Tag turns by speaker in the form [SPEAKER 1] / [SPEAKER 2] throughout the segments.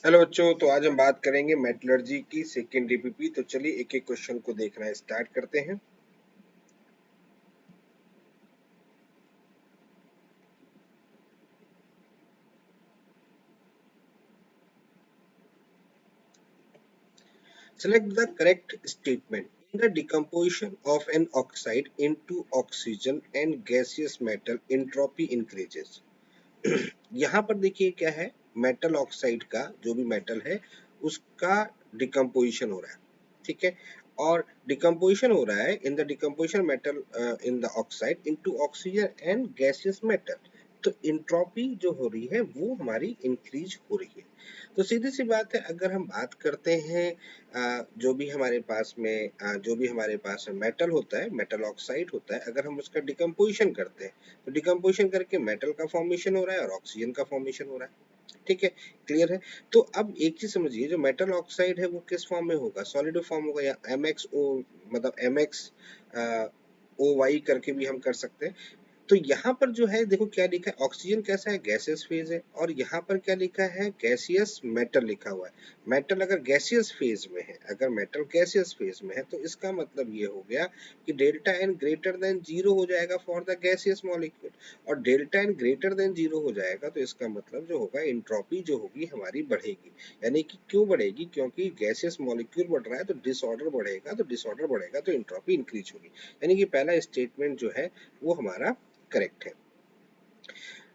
[SPEAKER 1] Hello बच्चों, तो आज हम बात करेंगे मेटलर्जी की सेकेंड डीपीपी। तो चलिए एक एक क्वेश्चन को देखना स्टार्ट करते हैं। Select the correct statement. In the decomposition of an oxide into oxygen and gaseous metal, entropy increases. यहाँ पर देखिए क्या है, मेटल ऑक्साइड का जो भी मेटल है उसका डिकम्पोजिशन हो रहा है, ठीक है। और डिकम्पोजिशन हो रहा है in the decomposition metal in the oxide into oxygen and gaseous metal. तो इंट्रोपी जो हो रही है वो हमारी इंक्रीज हो रही है। तो सीधी सी बात है, अगर हम बात करते हैं जो भी हमारे पास में मेटल होता है, मेटल ऑक्साइड होता है, अगर हम उसका डिकम्पोजिशन करते हैं तो डिकम्पोजिशन करके मेटल का फॉर्मेशन हो रहा है और ऑक्सीजन का फॉर्मेशन हो रहा है, ठीक है। क्लियर है। तो अब एक चीज समझिए, जो मेटल ऑक्साइड है वो किस फॉर्म में होगा, सॉलिड फॉर्म होगा या MXO, मतलब MX OY करके भी हम कर सकते हैं। तो यहाँ पर जो है देखो क्या लिखा है, ऑक्सीजन कैसा है, गैसियस फेज है, और यहाँ पर क्या लिखा है, गैसियस मेटल लिखा हुआ है। मेटल अगर गैसियस फेज में है, अगर मेटल गैसियस फेज में है तो इसका मतलब ये हो गया कि डेल्टा एन ग्रेटर देन 0 हो जाएगा फॉर द गैसियस मॉलिक्यूल। और डेल्टा एन ग्रेटर देन 0 हो जाएगा तो इसका मतलब जो होगा, इंट्रोपी जो होगी हमारी बढ़ेगी। यानी कि क्यों बढ़ेगी, क्योंकि गैसियस मॉलिक्यूल बढ़ रहा है तो डिसऑर्डर बढ़ेगा, तो डिसऑर्डर बढ़ेगा तो इंट्रोपी इंक्रीज होगी। यानी कि पहला स्टेटमेंट जो है वो हमारा करेक्ट है।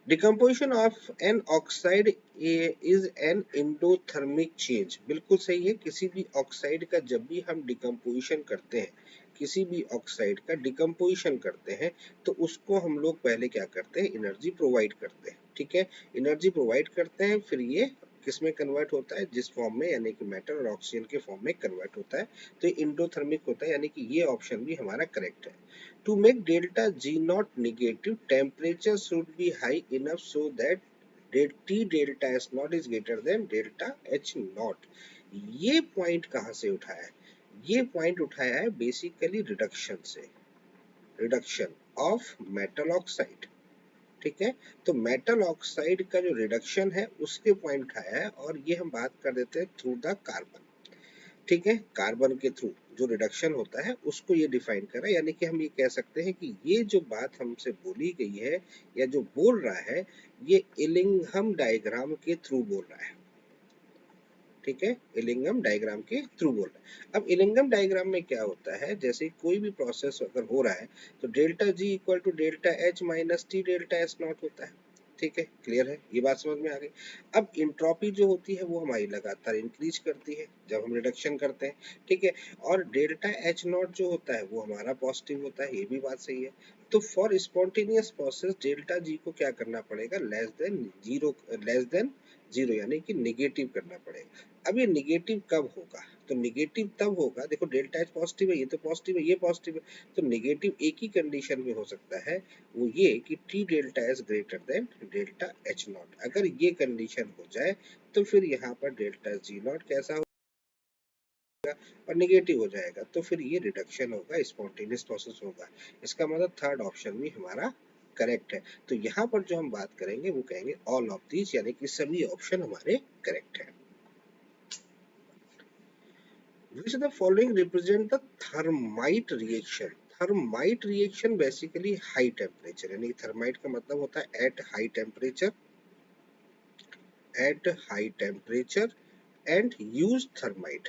[SPEAKER 1] Decomposition of an oxide is an endothermic change, बिल्कुल सही है। किसी भी ऑक्साइड का जब भी हम डिकम्पोजिशन करते हैं, किसी भी ऑक्साइड का डिकम्पोजिशन करते हैं तो उसको हम लोग पहले क्या करते हैं, एनर्जी प्रोवाइड करते हैं, ठीक है। एनर्जी प्रोवाइड करते हैं, फिर ये किस में कन्वर्ट होता है, जिस फॉर्म में, यानी कि मेटल और ऑक्सीजन के फॉर्म में कन्वर्ट होता है। तो ये एंडोथर्मिक होता है, यानी कि ये ऑप्शन भी हमारा करेक्ट है। To make delta G naught negative, temperature should be high enough so that T delta S naught is greater than delta H naught। ये पॉइंट कहाँ से उठाया है, ये पॉइंट उठाया है बेसिकली रिडक्शन से, रिडक्शन ऑफ मेटल ऑक्साइड, ठीक है। तो मेटल ऑक्साइड का जो रिडक्शन है उसके पॉइंट उठाया है, और ये हम बात कर देते हैं थ्रू द कार्बन, ठीक है। कार्बन के थ्रू जो रिडक्शन होता है उसको ये डिफाइन कर रहा है। यानी कि हम ये कह सकते हैं कि ये जो बात हमसे बोली गई है या जो बोल रहा है, ये इलिंघम डायग्राम के थ्रू बोल रहा है, ठीक है। इलिंघम डायग्राम के थ्रू बोल रहा है। अब इलिंघम डायग्राम में क्या होता है, जैसे कोई भी प्रोसेस अगर हो रहा है तो delta G equal to delta H minus T delta S naught होता है, ठीक है। क्लियर है, ये बात समझ में आ गई। अब इंट्रोपी जो होती है वो हमारी लगातार इंक्रीज करती है जब हम रिडक्शन करते हैं, ठीक है। और डेल्टा एच नॉट जो होता है वो हमारा पॉजिटिव होता है, ये भी बात सही है। तो for spontaneous process delta G को क्या करना पड़ेगा, less than zero, less than zero, यानी कि निगेटिव करना पड़ेगा। अब ये निगेटिव कब होगा, तो निगेटिव तब होगा, देखो डेल्टा एच पॉजिटिव है, ये तो पॉजिटिव है, ये पॉजिटिव है, तो निगेटिव एक ही कंडीशन में हो सकता है, वो ये कि T delta S greater than delta H not. अगर ये कंडीशन हो जाए तो फिर यहाँ पर डेल्टा जी नॉट कैसा होगा, और निगेटिव हो जाएगा, तो फिर ये रिडक्शन होगा, स्पॉन्टेनियस प्रोसेस होगा। इसका मतलब थर्ड ऑप्शन भी हमारा करेक्ट है। तो यहाँ पर जो हम बात करेंगे वो कहेंगे ऑल ऑफ दीज, यानी कि सभी ऑप्शन हमारे करेक्ट है। Which of the following represent the thermite reaction? Thermite reaction basically high temperature, यानी thermite का मतलब होता है at high temperature, at high temperature and use thermite,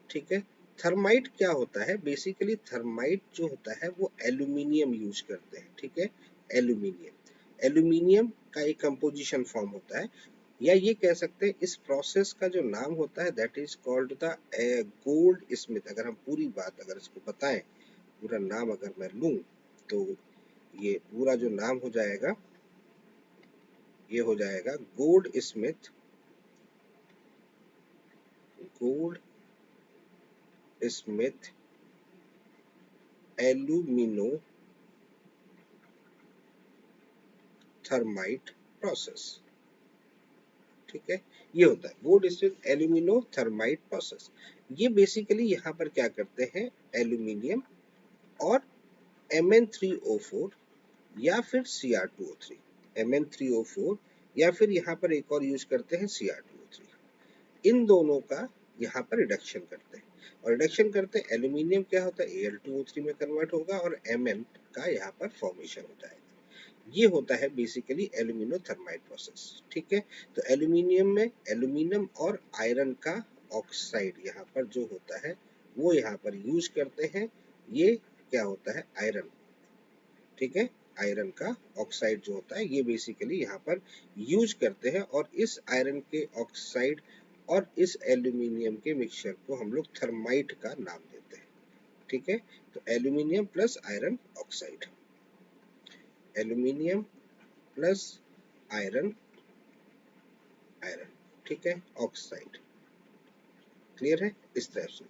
[SPEAKER 1] ठीक है। थर्माइट क्या होता है, बेसिकली थर्माइट जो होता है वो एल्यूमिनियम यूज करते हैं, ठीक है। एल्यूमिनियम, एल्यूमिनियम का एक कंपोजिशन फॉर्म होता है, या ये कह सकते हैं इस प्रोसेस का जो नाम होता है that is called the gold Smith. अगर हम पूरी बात अगर इसको बताएं, पूरा नाम अगर मैं लूं तो ये पूरा जो नाम हो जाएगा, ये हो जाएगा gold Smith, gold Smith alumino thermite process, ठीक है। ये होता है gold Smith alumino thermite process. ये बेसिकली यहाँ पर क्या करते हैं, एल्यूमिनियम और Mn3O4 या फिर Cr2O3, Mn3O4 या फिर यहाँ पर एक और यूज करते हैं Cr2O3। इन दोनों का यहाँ पर रिडक्शन करते हैं, और रिडक्शन करते हैं एल्यूमिनियम क्या होता है Al2O3 में कन्वर्ट होगा और Mn का यहाँ पर फॉर्मेशन हो जाएगा। ये होता है बेसिकली एल्यूमिनोथर्माइड प्रोसेस। ठीक है, तो एल्यूमिनियम में एल्यूमिनियम और आयरन का ऑक्साइड यहाँ पर जो होता है वो यहाँ पर यूज करते हैं। ये क्या होता है आयरन, ठीक है, आयरन का ऑक्साइड जो होता है ये बेसिकली यहाँ पर यूज करते हैं, और इस आयरन के ऑक्साइड और इस एल्यूमिनियम के मिक्सचर को हम लोग थर्माइट का नाम देते हैं। ठीक है, तो aluminium plus iron oxide, aluminium plus iron, iron, ठीक है, ऑक्साइड। क्लियर है, इस तरह से।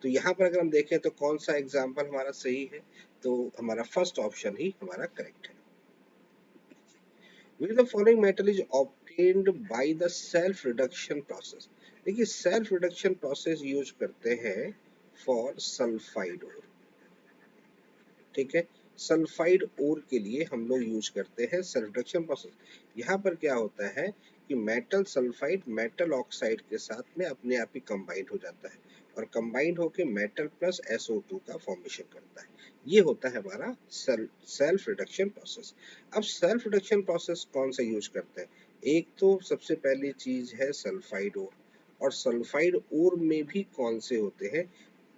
[SPEAKER 1] तो यहाँ पर अगर हम देखें तो कौन सा एग्जाम्पल हमारा सही है, तो हमारा फर्स्ट ऑप्शन ही हमारा करेक्ट है। Which the following metal is obtained by the self reduction process? देखिए सेल्फ रिडक्शन प्रोसेस यूज करते हैं फॉर सल्फाइड ओर। ठीक है, सल्फाइड ओर के लिए हम लोग यूज करते हैं सेल्फ रिडक्शन प्रोसेस। यहाँ पर क्या होता है कि मेटल सल्फाइड मेटल ऑक्साइड के साथ में अपने आप ही कंबाइंड हो जाता है, और कंबाइंड होके मेटल प्लस SO2 का फॉर्मेशन करता है। ये होता है हमारा सेल्फ रिडक्शन प्रोसेस। अब सेल्फ रिडक्शन प्रोसेस कौन सा यूज करते हैं, एक तो सबसे पहली चीज है सल्फाइड ओर, और सल्फाइड ओर में भी कौन से होते हैं,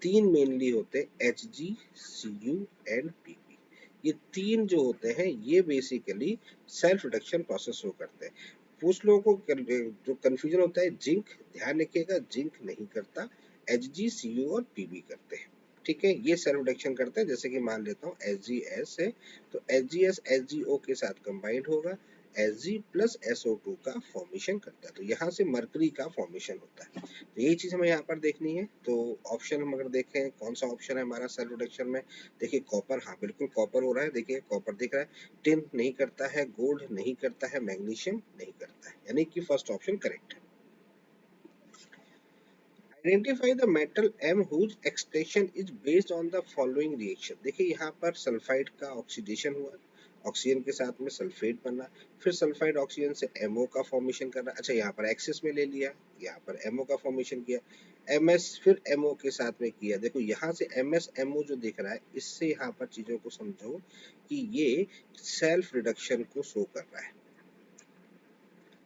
[SPEAKER 1] तीन मेनली होते हैं Hg, Cu एंड Pb। ये तीन जो होते हैं ये बेसिकली सेल्फ रिडक्शन प्रोसेस हो करते हैं। कुछ लोगों को जो कंफ्यूजन होता है जिंक, ध्यान रखिएगा जिंक नहीं करता, Hg, Cu और Pb करते हैं। ठीक है, ये सेल्फ रिडक्शन करते हैं। जैसे कि मान लेता हूँ HgS है, तो HgS HgO के साथ कंबाइंड होगा, Hg प्लस SO2 का फॉर्मेशन करता है, तो यहाँ से मरकरी का फॉर्मेशन होता है। तो यही चीज हमें यहाँ पर देखनी है। तो ऑप्शन हम अगर देखें कौन सा ऑप्शन है हमारा सेल रिडक्शन में, देखिए कॉपर, हाँ बिल्कुल कॉपर हो रहा है, देखिए कॉपर दिख रहा है, टिन नहीं करता है, गोल्ड नहीं करता है, मैग्नीशियम नहीं करता है, यानी कि फर्स्ट ऑप्शन करेक्ट है। Identify the metal M whose extraction is based on the following reaction। देखिए यहाँ पर सल्फाइड का ऑक्सीडेशन हुआ, ऑक्सीजन के साथ में सल्फेट बना, फिर सल्फाइड ऑक्सीजन से MO का फॉर्मेशन करना, अच्छा यहाँ पर एक्सेस में ले लिया, यहाँ पर MO का फॉर्मेशन किया, MS फिर MO के साथ में किया। देखो यहाँ से MS MO जो दिख रहा है, इससे यहाँ पर चीजों को समझो कि ये सेल्फ रिडक्शन को शो कर रहा है,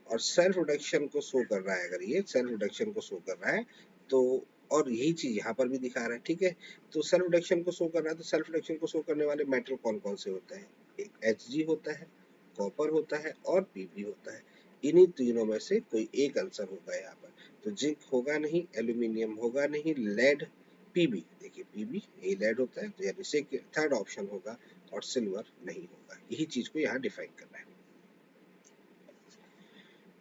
[SPEAKER 1] और सेल्फ रिडक्शन को शो कर रहा है, अगर ये सेल्फ रिडक्शन को शो कर रहा है तो, और यही चीज यहाँ पर भी दिखा रहा है। ठीक है, तो सेल्फ रिडक्शन को शो कर रहा है, तो सेल्फ रिडक्शन को शो करने वाले मेटल कौन कौन से होते हैं, एक Hg होता है, कॉपर होता है और Pb होता है। इन्हीं तीनों में से कोई एक आंसर होगा यहाँ पर, तो जिंक होगा नहीं, एल्यूमिनियम होगा नहीं, लेड, Pb, देखिए Pb यही लेड होता है, तो यानी से थर्ड ऑप्शन होगा, और सिल्वर नहीं होगा। यही चीज को यहाँ डिफाइन करना है।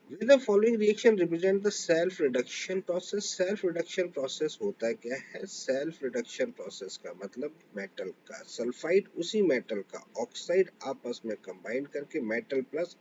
[SPEAKER 1] Will the following reaction represent the self reduction process? Self reduction process होता क्या है, सेल्फ रिडक्शन प्रोसेस का मतलब मेटल का सल्फाइड उसी मेटल का ऑक्साइड आपस में कंबाइन करके मेटल प्लस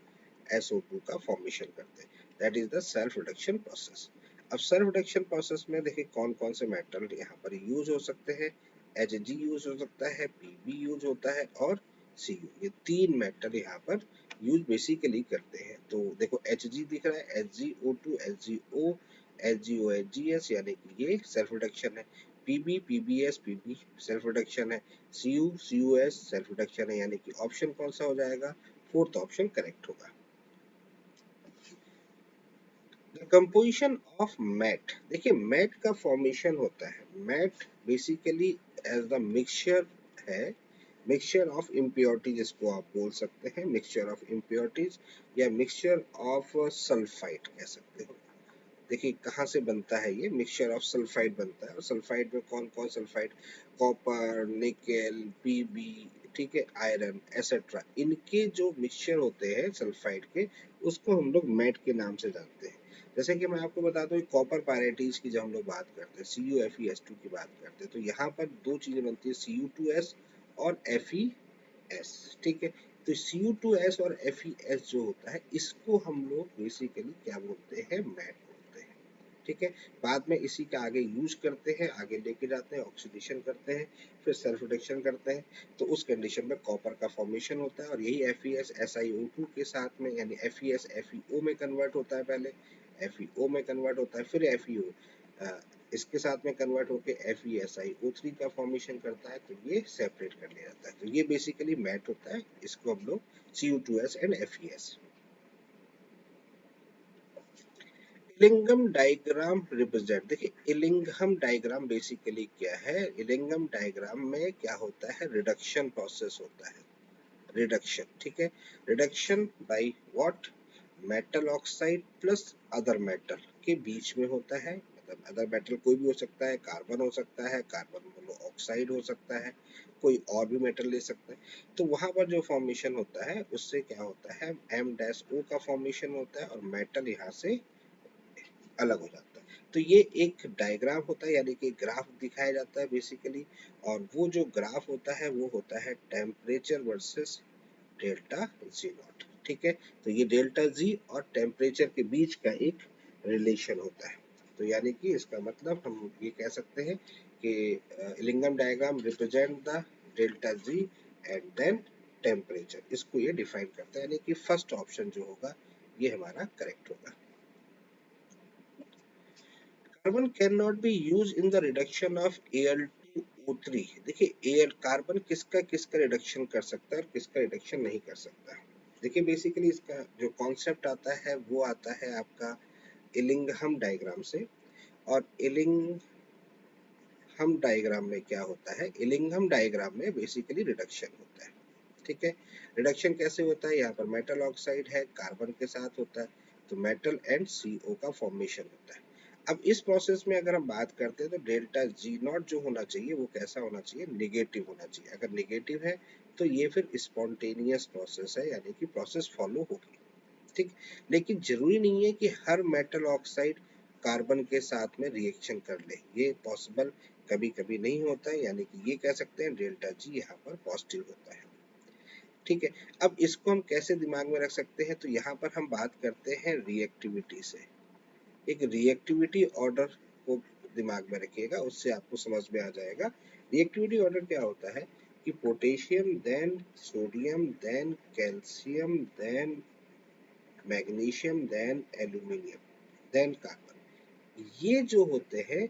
[SPEAKER 1] SO2 का फॉर्मेशन करते हैं, that is the self reduction process. अब सेल्फ रिडक्शन प्रोसेस में देखिए कौन कौन से मेटल यहाँ पर यूज हो सकते हैं, Hg यूज हो सकता है, Pb यूज होता है और Cu, ये तीन मेटल यहाँ पर यूज बेसिकली करते हैं। तो देखो Hg दिख रहा है, HgO2, HgO, HgOHgS, यानी कि ये सेल्फ रिडक्शन है, Pb, PbS, Pb self reduction है, Cu, CuS सेल्फ रिडक्शन है, यानी कि ऑप्शन कौन सा हो जाएगा, फोर्थ ऑप्शन करेक्ट होगा। द कंपोजिशन ऑफ मैट, देखिए मैट का फॉर्मेशन होता है, matte basically as the mixture है, मिक्सचर ऑफ इम्प्योरिटीज इसको आप बोल सकते हैं, मिक्सचर ऑफ इम्प्योरिटीज या मिक्सचर ऑफ सल्फाइड कह सकते हो। देखिए कहाँ से बनता है, ये मिक्सचर ऑफ सल्फाइड बनता है, और सल्फाइड में कौन कौन सल्फाइड, कॉपर, निकेल, Pb, ठीक है, आयरन एसेट्रा, इनके जो मिक्सचर होते हैं सल्फाइड के, उसको हम लोग मैट के नाम से जानते हैं। जैसे कि मैं आपको बता दूं कॉपर पायरेटिस की जब हम लोग बात करते हैं, CuFeS2 की बात करते हैं, तो यहाँ पर दो चीजें बनती है, Cu2S और FeS। ठीक है, तो Cu2S और FeS जो होता है इसको हम लोग बेसिकली क्या बोलते हैं, मैट बोलते हैं। ठीक है। बाद में इसी का आगे यूज करते हैं, आगे लेके जाते हैं, ऑक्सीडेशन करते हैं, फिर सेल्फ रिडक्शन करते हैं, तो उस कंडीशन में कॉपर का फॉर्मेशन होता है और यही FeS SiO2 के साथ में यानी FeS FeO में कन्वर्ट होता है, पहले FeO में कन्वर्ट होता है, फिर FeO इसके साथ में कन्वर्ट होकर FeSiO3 का फॉर्मेशन करता है, तो ये सेपरेट कर लिया जाता है। तो ये बेसिकली मैट होता है, इसको हम लोग Cu2S and FeS। Ellingham diagram represent, देखिए इलिंगम डायग्राम बेसिकली क्या है, इलिंगम डायग्राम में क्या होता है, रिडक्शन प्रोसेस होता है, रिडक्शन, ठीक है। Reduction by what, metal oxide plus other metal के बीच में होता है, मतलब अदर मेटल कोई भी हो सकता है, कार्बन हो सकता है, कार्बन मोनोऑक्साइड हो सकता है, कोई और भी मेटल ले सकता है। तो वहां पर जो फॉर्मेशन होता है उससे क्या होता है, M-O का फॉर्मेशन होता है और मेटल यहाँ से अलग हो जाता है। तो ये एक डायग्राम होता है, यानी कि ग्राफ दिखाया जाता है बेसिकली, और वो जो ग्राफ होता है वो होता है temperature versus delta G not, ठीक है। तो ये डेल्टा जी और टेम्परेचर के बीच का एक रिलेशन होता है। तो यानी कि इसका मतलब हम ये कह सकते हैं कि Ellingham diagram represent the delta G and then temperature, इसको ये डिफाइन करता है, यानी कि फर्स्ट ऑप्शन जो होगा ये हमारा करेक्ट होगा। Carbon can not be use in the reduction of Al2O3। देखिए एयर कार्बन किसका किसका रिडक्शन कर सकता है और किसका रिडक्शन नहीं कर सकता। देखिए बेसिकली इसका जो कॉन्सेप्ट आता है वो आता है आपका इलिंघम डायग्राम से, और इलिंघम डायग्राम में क्या होता है, इलिंघम डायग्राम में बेसिकली रिडक्शन होता है, ठीक है। रिडक्शन कैसे होता है, यहाँ पर मेटल ऑक्साइड है, कार्बन के साथ होता है, तो मेटल एंड CO का फॉर्मेशन होता है। अब इस प्रोसेस में अगर हम बात करते हैं तो डेल्टा जी नॉट जो होना चाहिए वो कैसा होना चाहिए, निगेटिव होना चाहिए। अगर निगेटिव है तो ये फिर स्पॉन्टेनियस प्रोसेस है, यानी कि प्रोसेस फॉलो होगी, ठीक। लेकिन जरूरी नहीं है कि हर मेटल ऑक्साइड कार्बन के साथ में रिएक्शन कर ले, ये पॉसिबल कभी कभी नहीं होता है, यानी कि ये कह सकते हैं डेल्टा जी यहाँ पर पॉजिटिव होता है, ठीक है। अब इसको हम कैसे दिमाग में रख सकते हैं, तो यहाँ पर हम बात करते हैं रिएक्टिविटी से। एक रिएक्टिविटी ऑर्डर को दिमाग में रखिएगा, उससे आपको समझ में आ जाएगा। रिएक्टिविटी ऑर्डर क्या होता है कि potassium then sodium then calcium then magnesium then aluminium then carbon, ये जो होते हैं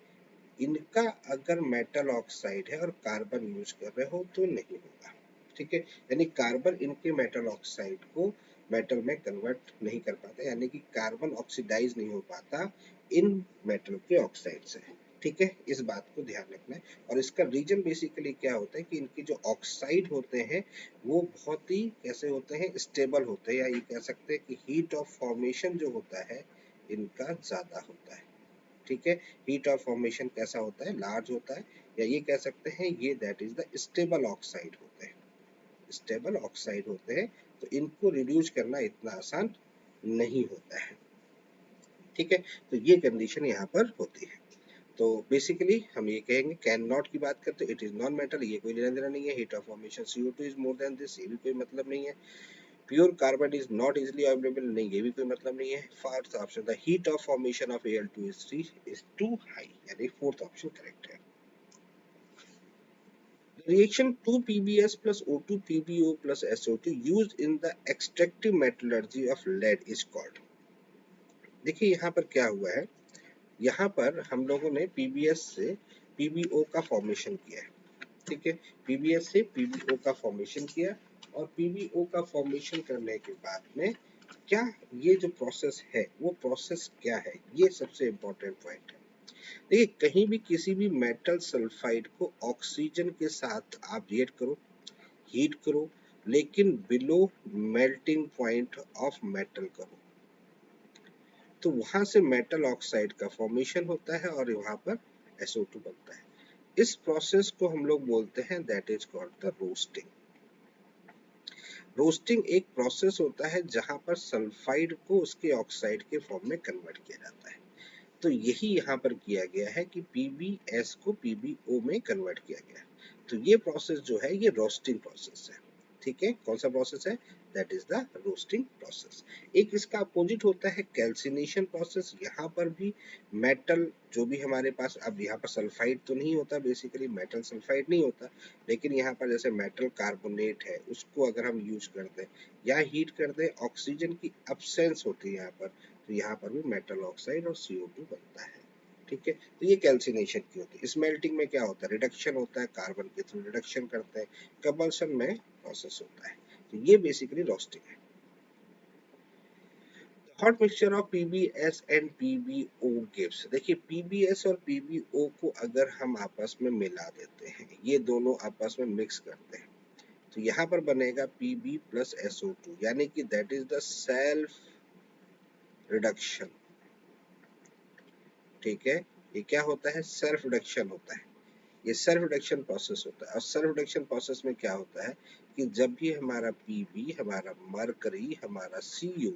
[SPEAKER 1] इनका अगर मेटल ऑक्साइड है और कार्बन यूज कर रहे हो तो नहीं होगा, ठीक है। यानी कार्बन इनके मेटल ऑक्साइड को मेटल में कन्वर्ट नहीं कर पाता, यानी कि कार्बन ऑक्सीडाइज नहीं हो पाता इन मेटल के ऑक्साइड से, ठीक है। इस बात को ध्यान रखना है। और इसका रीजन बेसिकली क्या होता है कि इनके जो ऑक्साइड होते हैं वो बहुत ही कैसे होते हैं, स्टेबल होते हैं, या ये कह सकते हैं कि हीट ऑफ फॉर्मेशन जो होता है इनका ज्यादा होता है, ठीक है। हीट ऑफ फॉर्मेशन कैसा होता है, लार्ज होता है, या ये कह सकते हैं ये that is the stable oxide होते हैं, स्टेबल ऑक्साइड होते हैं, तो इनको रिड्यूस करना इतना आसान नहीं होता है, ठीक है। तो ये कंडीशन यहाँ पर होती है। तो बेसिकली हम ये कहेंगे कैन नॉट की बात करते इट इज नॉन मेटल, ये कोई लेना देना नहीं है। Heat of formation CO2 is more than this, ये भी कोई मतलब नहीं है। Pure carbon is not easily available, नहीं ये भी कोई मतलब नहीं है। Fourth option the heat of formation of Al2S3 is too high, यानी फोर्थ ऑप्शन करेक्ट है। The reaction 2 PbS plus O2 PbO plus SO2 used in the extractive metallurgy of lead is called। देखिए यहाँ पर क्या हुआ है, यहाँ पर हम लोगों ने PbS से PbO का फॉर्मेशन किया है, ठीक है। PbS से PbO का फॉर्मेशन किया, और PbO का फॉर्मेशन करने के बाद में क्या ये जो प्रोसेस है वो प्रोसेस क्या है, ये सबसे इम्पोर्टेंट पॉइंट है। देखिए कहीं भी किसी भी मेटल सल्फाइड को ऑक्सीजन के साथ आप रिएक्ट करो, हीट करो, लेकिन below melting point of metal करो, तो वहां से मेटल ऑक्साइड का फॉर्मेशन होता है और वहां पर SO2 बनता है। इस प्रोसेस को हम लोग बोलते हैं that is called the roasting. Roasting एक प्रोसेस होता है जहां पर सल्फाइड को उसके ऑक्साइड के फॉर्म में कन्वर्ट किया जाता है। तो यही यहाँ पर किया गया है कि PbS को PbO में कन्वर्ट किया गया है। तो ये प्रोसेस जो है ये रोस्टिंग प्रोसेस है, ठीक है, कौन सा प्रोसेस है? That is the roasting process. एक इसका अपोजिट होता है कैल्सिनेशन प्रोसेस। यहाँ पर भी मेटल जो भी हमारे पास, अब यहाँ पर सल्फाइड तो नहीं होता, बेसिकली मेटल सल्फाइड नहीं होता, लेकिन यहाँ पर जैसे मेटल कार्बोनेट है उसको अगर हम यूज कर दें या हीट कर दें, ऑक्सीजन की अब्सेंस होती है यहाँ पर, तो यहाँ पर भी मेटल ऑक्साइड और CO2 बनता है। ठीक है, तो ये कैल्सिनेशन की होती है। स्मेल्टिंग में क्या होता है? रिडक्शन होता है, कार्बन के थ्रू रिडक्शन करते हैं, कंबशन में प्रोसेस होता है। तो ये बेसिकली रोस्टिंग है। Hot mixture of PbS and PbO gives. देखिए PbS और PbO को अगर हम आपस में मिला देते हैं, ये दोनों आपस में मिक्स करते हैं, तो यहाँ पर बनेगा Pb प्लस SO2, यानी कि that is the self reduction. ठीक है, ये क्या होता है? सेल्फ रिडक्शन होता है। ये सेल्फ रिडक्शन प्रोसेस होता है। और सेल्फ रिडक्शन प्रोसेस में क्या होता है कि जब भी हमारा Pb, हमारा मरकरी, हमारा Cu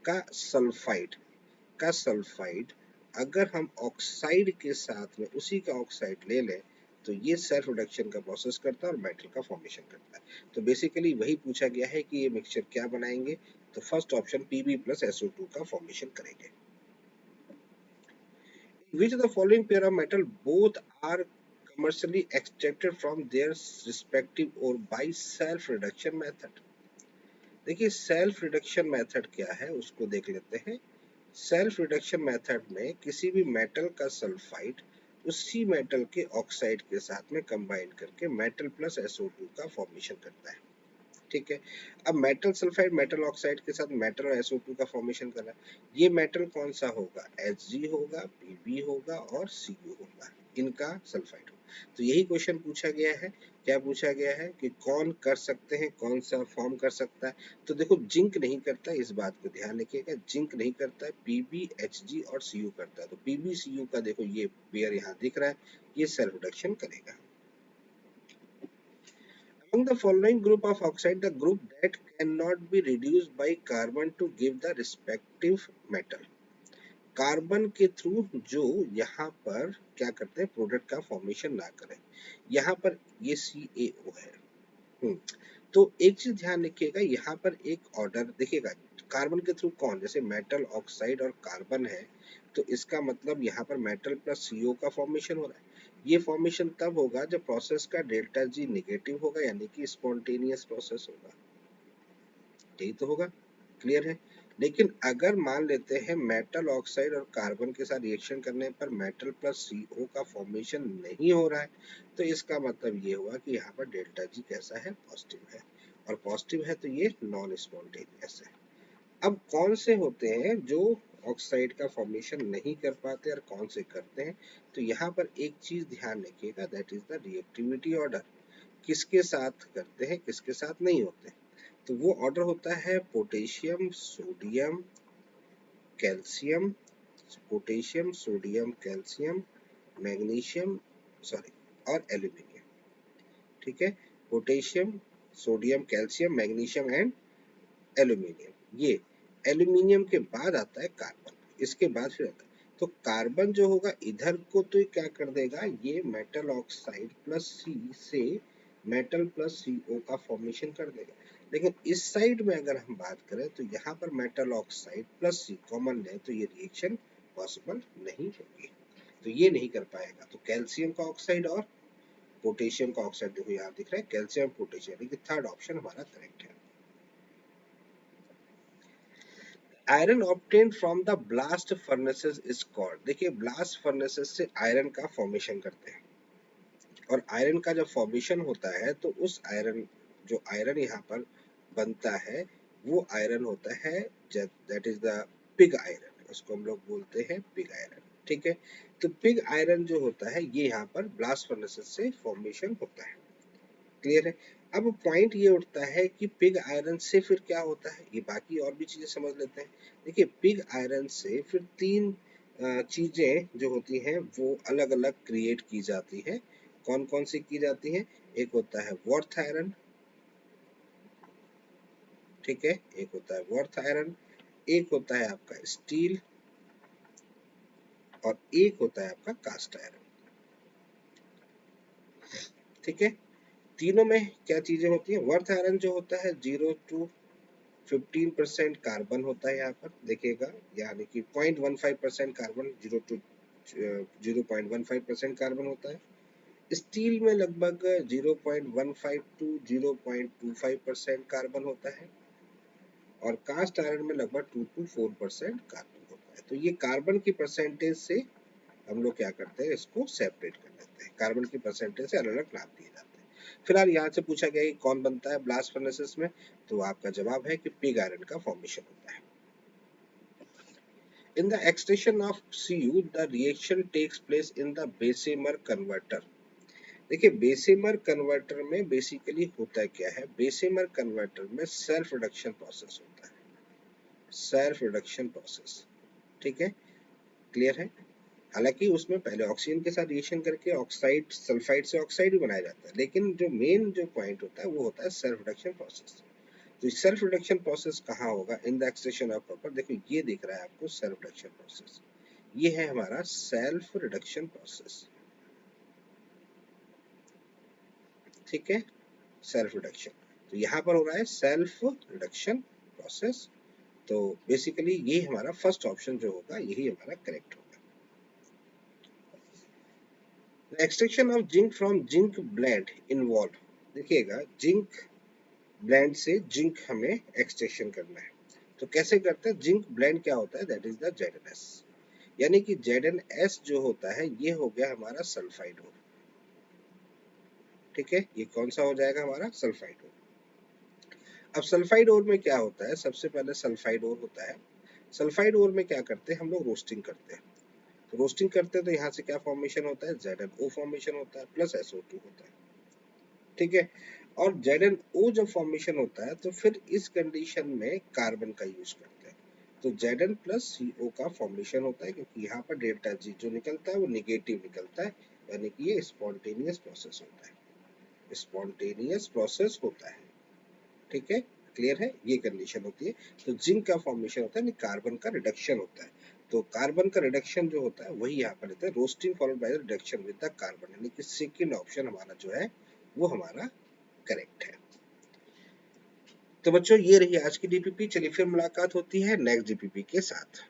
[SPEAKER 1] का सल्फाइड अगर हम ऑक्साइड के साथ में उसी का ऑक्साइड ले लें, तो ये सेल्फ रिडक्शन का प्रोसेस करता है और मेटल का फॉर्मेशन करता है। तो बेसिकली वही पूछा गया है कि ये मिक्सचर क्या बनाएंगे, तो first option Pb plus SO2 का फॉर्मेशन करेंगे। Which of the following pair of metal both are commercially extracted from their respective or by self reduction method? देखिए सेल्फ रिडक्शन मेथड क्या है उसको देख लेते हैं। सेल्फ रिडक्शन मेथड में किसी भी मेटल का सल्फाइड उसी मेटल के ऑक्साइड के साथ में कंबाइन करके मेटल प्लस SO2 का फॉर्मेशन करता है। ठीक है, अब मेटल सल्फाइड मेटल ऑक्साइड के साथ मेटल और SO2 का फॉर्मेशन कर रहा है। ये मेटल कौन सा होगा? Hg होगा, Pb होगा और Cu होगा, इनका सल्फाइड होगा। तो यही क्वेश्चन पूछा गया है। क्या पूछा गया है कि कौन कर सकते हैं, कौन सा फॉर्म कर सकता है? तो देखो जिंक नहीं करता, इस बात को ध्यान रखिएगा, जिंक नहीं करता है, Pb Hg और Cu करता है। तो Pb Cu का देखो ये पेयर यहाँ दिख रहा है, ये सेल्फ रिडक्शन करेगा। Among the following group of oxide, the group that cannot be reduced by carbon to give the respective metal. Carbon के थ्रू जो यहाँ पर क्या करते हैं, प्रोडक्ट का फॉर्मेशन ना करें, यहाँ पर ये CaO है। तो एक चीज ध्यान रखिएगा, यहाँ पर एक ऑर्डर देखिएगा, कार्बन के थ्रू कौन, जैसे मेटल ऑक्साइड और कार्बन है, तो इसका मतलब यहाँ पर मेटल प्लस CO का फॉर्मेशन हो रहा है। ये फॉर्मेशन तब होगा जब प्रोसेस का डेल्टा G निगेटिव होगा, यानी कि स्पॉन्टेनियस प्रोसेस होगा। यही तो होगा, क्लियर है। लेकिन अगर मान लेते हैं मेटल ऑक्साइड और कार्बन के साथ रिएक्शन करने पर मेटल प्लस CO का फॉर्मेशन नहीं हो रहा है, तो इसका मतलब ये हुआ कि यहाँ पर डेल्टा G कैसा है? पॉजिटिव है, और पॉजिटिव है तो ये नॉन स्पॉन्टेनियस है। अब कौन से होते हैं जो ऑक्साइड का फॉर्मेशन नहीं कर पाते और कौन से करते हैं? तो यहाँ पर एक चीज ध्यान रखिएगा, that is the reactivity order. किसके साथ करते हैं, किसके साथ नहीं होते? तो वो ऑर्डर होता है potassium sodium calcium, potassium sodium calcium magnesium, sorry, और एल्यूमिनियम। ठीक है, potassium sodium calcium magnesium and aluminium. ये एल्यूमिनियम के बाद आता है कार्बन, इसके बाद फिर आता है। तो कार्बन जो होगा इधर को तो क्या कर देगा, ये मेटल ऑक्साइड प्लस C से मेटल प्लस CO का फॉर्मेशन कर देगा। लेकिन इस साइड में अगर हम बात करें तो यहाँ पर metal oxide plus C common ले तो ये रिएक्शन पॉसिबल नहीं होगी, तो ये नहीं कर पाएगा। तो कैल्शियम का ऑक्साइड और पोटेशियम का ऑक्साइड देखो यहाँ दिख रहा है, कैल्शियम पोटेशियम, लेकिन थर्ड ऑप्शन हमारा करेक्ट है। Iron obtained from the blast furnaces is called. देखिए ब्लास्ट फर्नेसेस से आयरन का फॉर्मेशन करते हैं, और आयरन का जब फॉर्मेशन होता है तो उस आयरन, जो आयरन यहाँ पर बनता है वो आयरन होता है, that is the pig iron, उसको हम लोग बोलते हैं पिग आयरन। ठीक है, तो पिग आयरन जो होता है ये यहाँ पर ब्लास्ट फर्नेसेस से फॉर्मेशन होता है। क्लियर है। अब पॉइंट ये उठता है कि पिग आयरन से फिर क्या होता है, ये बाकी और भी चीजें समझ लेते हैं। देखिए पिग आयरन से फिर तीन चीजें जो होती हैं वो अलग अलग क्रिएट की जाती है। कौन कौन सी की जाती है? एक होता है वर्थ आयरन, ठीक है, एक होता है वर्थ आयरन, एक होता है आपका स्टील, और एक होता है आपका कास्ट आयरन। ठीक है, तीनों में क्या चीजें होती हैं, वर्थ आयरन जो होता है 0 to 15% कार्बन होता है यहाँ पर देखिएगा, यानी कि 0.15% कार्बन, 0.15% कार्बन होता है। स्टील में लगभग 0.15 to 0.25% कार्बन होता है और कास्ट आयरन में लगभग 2 to 4% कार्बन होता है। तो ये कार्बन की परसेंटेज से हम लोग क्या करते हैं, इसको सेपरेट कर लेते हैं, कार्बन की परसेंटेज से अलग अलग नाप दिए जाते हैं। फिलहाल यहाँ से पूछा गया कि कौन बनता है ब्लास्ट फर्नेसेस में, तो आपका जवाब है कि पिग आयरन का फॉर्मेशन होता है। In the extraction of Cu, the reaction takes place in the Bessemer converter. देखिए बेसेमर कन्वर्टर में बेसिकली होता क्या है, बेसेमर कन्वर्टर में सेल्फ रिडक्शन प्रोसेस होता है, सेल्फ रिडक्शन प्रोसेस, ठीक है, क्लियर है। हालांकि उसमें पहले ऑक्सीजन के साथ रिएक्शन करके ऑक्साइड सल्फाइड से ऑक्साइड ही बनाया जाता है, लेकिन जो मेन जो पॉइंट होता है वो होता है सेल्फ रिडक्शन प्रोसेस। तो सेल्फ रिडक्शन प्रोसेस कहाँ होगा, in the extraction of copper. देखो ये दिख रहा है आपको सेल्फ रिडक्शन प्रोसेस, ये है हमारा सेल्फ रिडक्शन प्रोसेस, ठीक है, सेल्फ रिडक्शन। तो यहाँ पर हो रहा है सेल्फ रिडक्शन प्रोसेस। तो बेसिकली ये हमारा फर्स्ट ऑप्शन जो होगा यही हमारा करेक्ट होगा। Extraction of zinc from zinc blende involve, देखिएगा जिंक ब्लेंड से जिंक हमें एक्सट्रैक्शन करना है, तो कैसे करते हैं, जिंक ब्लेंड क्या होता है, दैट इज द Zns, यानी कि Zns जो होता है ये हो गया हमारा सल्फाइड ओर, ठीक है, ये कौन सा हो जाएगा हमारा सल्फाइड ओर। अब सल्फाइड ओर में क्या होता है, सबसे पहले सल्फाइड ओर होता है, सल्फाइड ओर में क्या करते हैं हम लोग, रोस्टिंग करते हैं। तो रोस्टिंग करते हैं तो यहाँ से क्या फॉर्मेशन होता है, ZnO फॉर्मेशन होता है प्लस SO2 होता है, ठीक है। और ZnO जब फॉर्मेशन होता है तो फिर इस कंडीशन में कार्बन का यूज करते हैं, तो Zn प्लस CO का फॉर्मेशन होता है, क्योंकि यहाँ पर डेल्टा G जो निकलता है वो निगेटिव निकलता है, यानी कि ये स्पॉन्टेनियस प्रोसेस होता है, स्पॉन्टेनियस प्रोसेस होता है, ठीक है, क्लियर है, ये कंडीशन होती है। तो जिंक का फॉर्मेशन होता है, कार्बन का रिडक्शन होता है, तो कार्बन का रिडक्शन जो होता है वही यहाँ पर रहता है, roasting followed by reduction with the carbon, यानी कि सेकंड ऑप्शन हमारा जो है वो हमारा करेक्ट है। तो बच्चों ये रही आज की डीपीपी, चलिए फिर मुलाकात होती है नेक्स्ट डीपीपी के साथ।